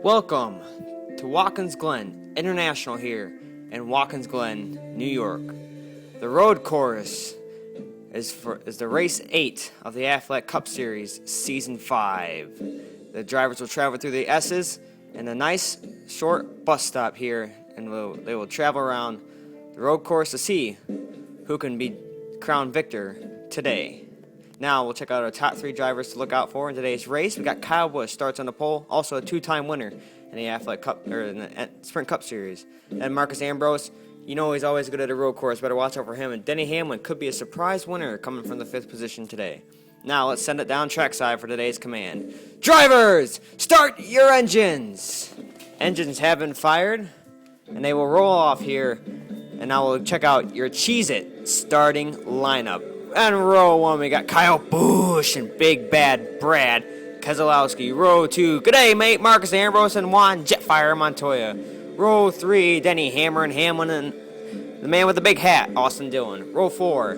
Welcome to Watkins Glen International here in Watkins Glen, New York. The road course is the race 8 of the Athletic Cup Series, Season 5. The drivers will travel through the S's and a nice short bus stop here, and they will travel around the road course to see who can be crowned victor today. Now we'll check out our top 3 drivers to look out for in today's race. We got Kyle Busch starts on the pole, also a 2-time winner in the Athletic Cup or in the Sprint Cup Series. And Marcos Ambrose, you know he's always good at a road course. Better watch out for him. And Denny Hamlin could be a surprise winner coming from the 5th position today. Now let's send it down trackside for today's command. Drivers, start your engines. Engines have been fired, and they will roll off here. And now we'll check out your Cheez-It starting lineup. And row 1, we got Kyle Busch and Big Bad Brad Keselowski. Row 2, g'day mate, Marcos Ambrose and Juan Jetfire Montoya. Row 3, Denny Hammer and Hamlin and the man with the big hat, Austin Dillon. Row 4,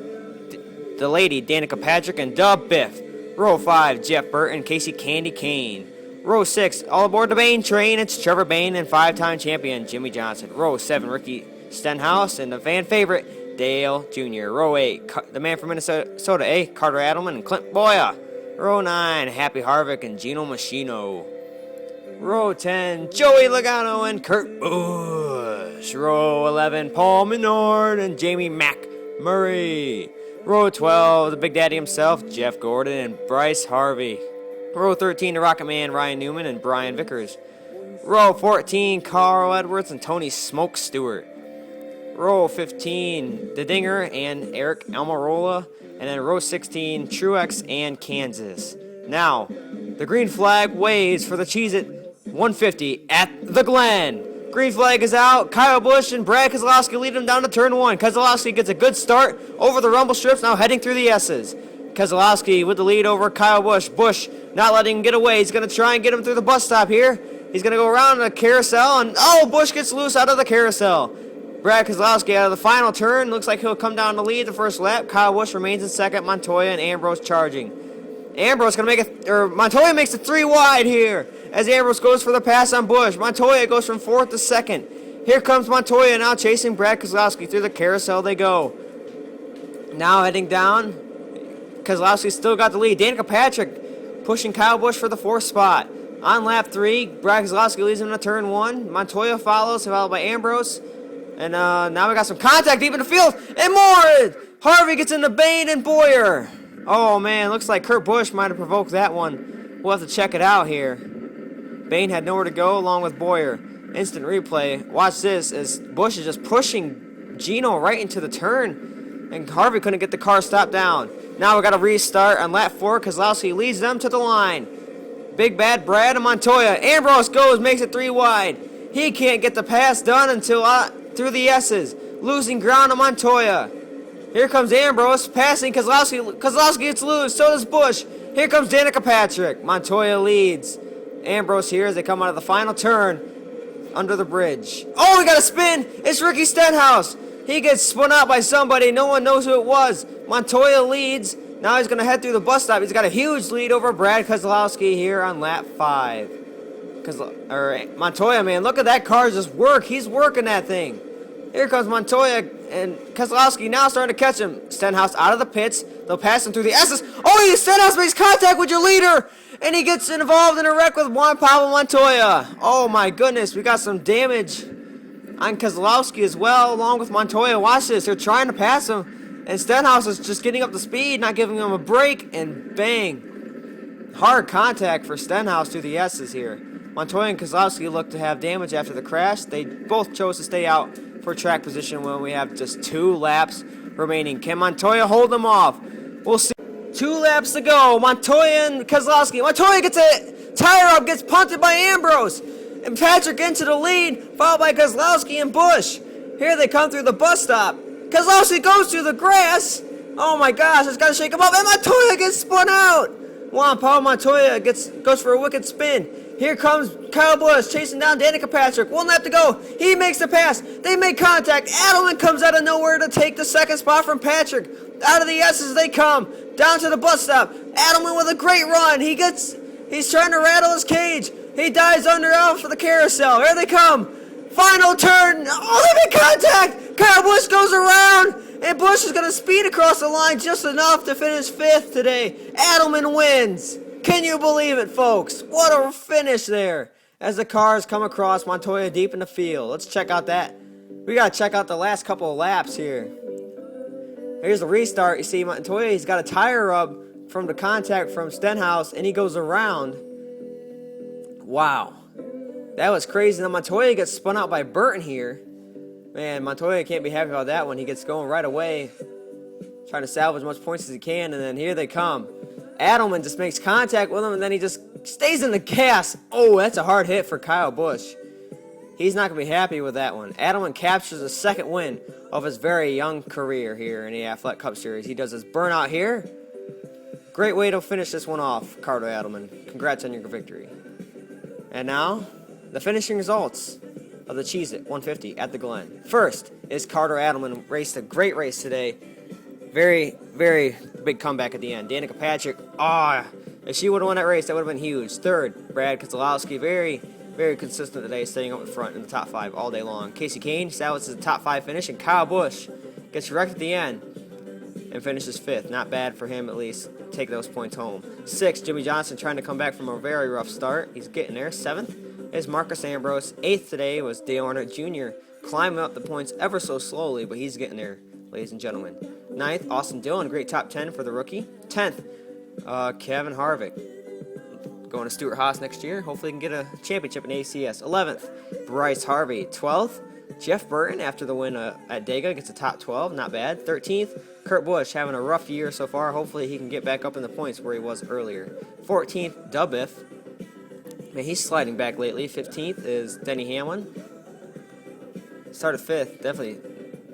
the lady, Danica Patrick and Dub Biff. Row 5, Jeff Burton, Casey Candy Kane. Row 6, all aboard the Bain train, it's Trevor Bayne and 5-time champion Jimmie Johnson. Row 7, Ricky Stenhouse and the fan favorite, Dale Jr. Row 8, the man from Minnesota, Carter Adelman and Clint Boya. Row 9, Happy Harvick and Gino Machino. Row 10, Joey Logano and Kurt Busch. Row 11, Paul Menard and Jamie McMurray. Row 12, the Big Daddy himself, Jeff Gordon and Bryce Harvey. Row 13, the Rocket Man, Ryan Newman and Brian Vickers. Row 14, Carl Edwards and Tony Smoke Stewart. Row 15, The Dinger and Eric Almirola. And then row 16, Truex and Kansas. Now, the green flag waves for the Cheez-It 150 at the Glen. Green flag is out. Kyle Busch and Brad Keselowski lead him down to turn 1. Keselowski gets a good start over the rumble strips, now heading through the S's. Keselowski with the lead over Kyle Busch. Busch not letting him get away. He's going to try and get him through the bus stop here. He's going to go around the carousel, and Busch gets loose out of the carousel. Brad Keselowski out of the final turn. Looks like he'll come down to lead the first lap. Kyle Busch remains in second. Montoya and Ambrose charging. Ambrose going to make Montoya makes it 3 wide here as Ambrose goes for the pass on Busch. Montoya goes from 4th to 2nd. Here comes Montoya now chasing Brad Keselowski. Through the carousel they go. Now heading down. Keselowski still got the lead. Danica Patrick pushing Kyle Busch for the 4th spot. On lap 3, Brad Keselowski leads him to turn 1. Montoya follows, followed by Ambrose. And now we got some contact deep in the field. And more! Harvey gets into Bayne and Boyer. Oh, man. Looks like Kurt Busch might have provoked that one. We'll have to check it out here. Bayne had nowhere to go along with Boyer. Instant replay. Watch this as Busch is just pushing Gino right into the turn. And Harvey couldn't get the car stopped down. Now we got to restart on lap 4. Keselowski leads them to the line. Big Bad Brad and Montoya. Ambrose goes, makes it 3 wide. He can't get the pass done until through the S's, losing ground to Montoya. Here comes Ambrose, passing Keselowski. Keselowski gets loose, so does Busch. Here comes Danica Patrick. Montoya leads. Ambrose here as they come out of the final turn under the bridge. Oh, we got a spin. It's Ricky Stenhouse. He gets spun out by somebody. No one knows who it was. Montoya leads. Now he's going to head through the bus stop. He's got a huge lead over Brad Keselowski here on lap 5. Montoya, man, look at that car just work. He's working that thing. Here comes Montoya, and Keselowski now starting to catch him. Stenhouse out of the pits. They'll pass him through the S's. Oh, Stenhouse makes contact with your leader, and he gets involved in a wreck with Juan Pablo Montoya. Oh, my goodness. We got some damage on Keselowski as well, along with Montoya. Watch this. They're trying to pass him, and Stenhouse is just getting up to speed, not giving him a break, and bang. Hard contact for Stenhouse through the S's here. Montoya and Keselowski look to have damage after the crash. They both chose to stay out for track position when we have just 2 laps remaining. Can Montoya hold them off? We'll see. 2 laps to go. Montoya and Keselowski. Montoya gets a tire up, gets punted by Ambrose. And Patrick into the lead, followed by Keselowski and Busch. Here they come through the bus stop. Keselowski goes through the grass. Oh my gosh, it's got to shake him up. And Montoya gets spun out. Juan Pablo Montoya goes for a wicked spin. Here comes Kyle Busch chasing down Danica Patrick. 1 lap to go. He makes the pass. They make contact. Adelman comes out of nowhere to take the 2nd spot from Patrick. Out of the S's they come. Down to the bus stop. Adelman with a great run. He's trying to rattle his cage. He dives under out for the carousel. Here they come. Final turn. Oh, they make contact. Kyle Busch goes around, and Busch is going to speed across the line just enough to finish 5th today. Adelman wins. Can you believe it, folks? What a finish there. As the cars come across Montoya deep in the field. Let's check out that. We got to check out the last couple of laps here. Here's the restart. You see Montoya, he's got a tire rub from the contact from Stenhouse, and he goes around. Wow. That was crazy. Now Montoya gets spun out by Burton here. Man, Montoya can't be happy about that one. He gets going right away, trying to salvage as much points as he can, and then here they come. Adelman just makes contact with him, and then he just stays in the gas. Oh, that's a hard hit for Kyle Busch. He's not going to be happy with that one. Adelman captures the 2nd win of his very young career here in the Athletic Cup Series. He does his burnout here. Great way to finish this one off, Carter Adelman. Congrats on your victory. And now, the finishing results of the Cheez-It 150 at the Glen. First is Carter Adelman. Raced a great race today. Very, very big comeback at the end. Danica Patrick, if she would have won that race, that would have been huge. 3rd, Brad Keselowski, very, very consistent today, staying up in front in the top 5 all day long. Casey Kane salvages the top 5 finish, and Kyle Busch gets wrecked at the end and finishes 5th. Not bad for him, at least. Take those points home. 6th, Jimmy Johnson trying to come back from a very rough start. He's getting there. 7th is Marcus Ambrose. 8th today was Dale Earnhardt Jr. climbing up the points ever so slowly, but he's getting there, ladies and gentlemen. 9th, Austin Dillon, great top 10 for the rookie. 10th, Kevin Harvick. Going to Stuart Haas next year. Hopefully he can get a championship in ACS. 11th, Bryce Harvey. 12th, Jeff Burton after the win at Dega gets a top 12. Not bad. 13th, Kurt Busch having a rough year so far. Hopefully he can get back up in the points where he was earlier. 14th, Dubiff. Man, he's sliding back lately. 15th is Denny Hamlin. Started 5th. Definitely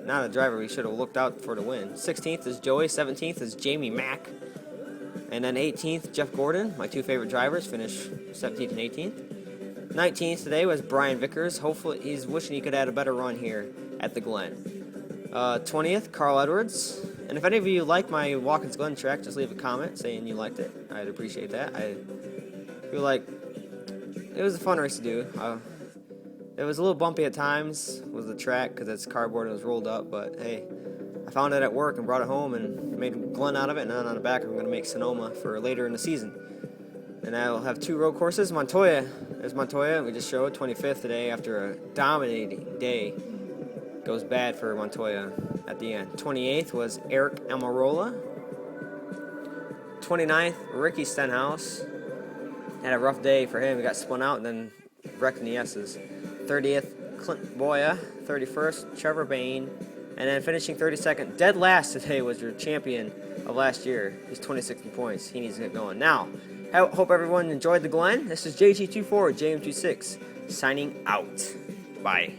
not a driver we should have looked out for to win. 16th is Joey. 17th is Jamie Mack. And then 18th, Jeff Gordon. My 2 favorite drivers finish 17th and 18th. 19th today was Brian Vickers. Hopefully he's wishing he could add a better run here at the Glen. 20th, Carl Edwards. And if any of you like my Watkins Glen track, just leave a comment saying you liked it. I'd appreciate that. I feel like it was a fun race to do. It was a little bumpy at times with the track because it's cardboard and it was rolled up, but hey, I found it at work and brought it home and made Glen out of it, and then on the back I'm going to make Sonoma for later in the season. And I'll have 2 road courses. Montoya, there's Montoya, we just showed 25th today after a dominating day. Goes bad for Montoya at the end. 28th was Eric Almirola. 29th, Ricky Stenhouse. Had a rough day for him. He got spun out and then wrecked in the S's. 30th, Clint Boya. 31st, Trevor Bayne. And then finishing 32nd, dead last today was your champion of last year. He's 26 in points. He needs to get going. Now, hope everyone enjoyed the Glen. This is JT24, JM26, signing out. Bye.